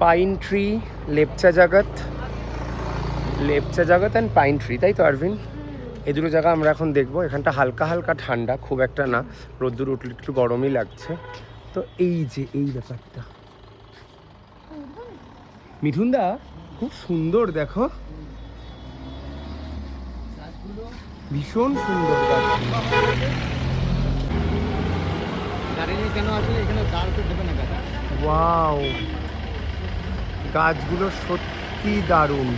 Pine tree, Lepcha জগৎ and pine tree, তাই তো আরভিন? এই দুটো জায়গা আমরা এখন দেখবো। এখানটা হালকা হালকা ঠান্ডা, খুব একটা না, রোদ্দুর উঠলে একটু গরমই লাগছে। তো এই যে এই ব্যাপারটা, মিঠুনদা খুব সুন্দর, দেখো ভীষণ সুন্দর গাছ। ওয়াও, গাছগুলো সত্যি দারুণ।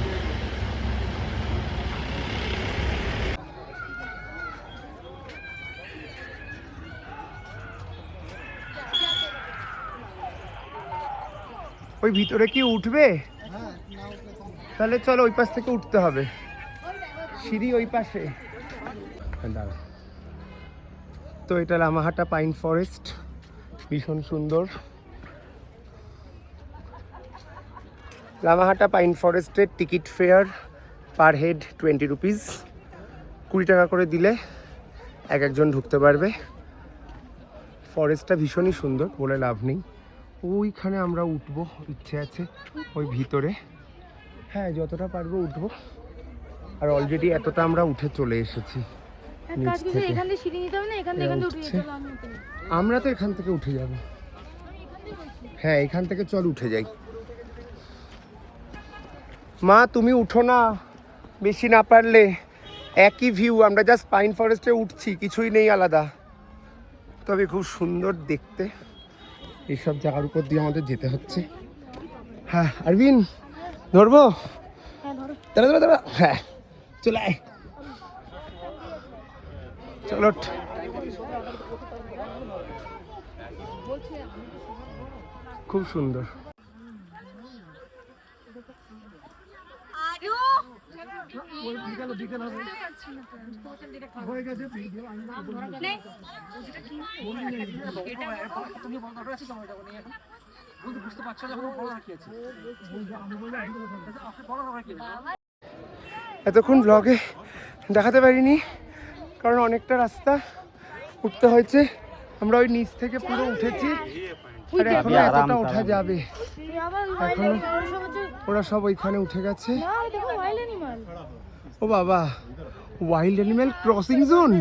ওই ভিতরে কি উঠবে? তাহলে চলো ওই পাশ থেকে উঠতে হবে, সিঁড়ি ওই পাশে। দাঁড়া, তো এটা লামাহাটা পাইন ফরেস্ট, ভীষণ সুন্দর। লামাহাটা পাইন ফরেস্টের ticket fair per head 20 rupees, 20 টাকা করে দিলে একজন ঢুকতে পারবে। ফরেস্টটা ভীষণই সুন্দর, বলে লাভ নেই। ওইখানে আমরা উঠবো, ইচ্ছে আছে ওই ভিতরে। হ্যাঁ, যতটা পারবো উঠবো। আর অলরেডি এতটা আমরা উঠে চলে এসেছি। আমরা তো এখান থেকে উঠে যাব। হ্যাঁ, এখান থেকে চল উঠে যাই। মা তুমি উঠো না, বেশি না পারলে। একই ভিউ, আমরা জাস্ট পাইন ফরেস্টে উঠছি, কিছুই নেই আলাদা। তবে খুব সুন্দর দেখতে। এইসব জায়গার উপর দিয়ে আমাদের যেতে হচ্ছে। হ্যাঁ আরবিন, ধরবো? দাঁড়া দাঁড়া, হ্যাঁ চলে আয়, চলো। খুব সুন্দর। এতক্ষণ ব্লগে দেখাতে পারিনি কারণ অনেকটা রাস্তা উঠতে হয়েছে। আমরা ওই নিচ থেকে পুরো উঠেছি, আর এখনো এতটা ওঠা যাবে। এখনো ওরা সব ওইখানে উঠে গেছে। ও বাবা, ওয়াইল্ড অ্যানিম্যাল ক্রসিং জোন।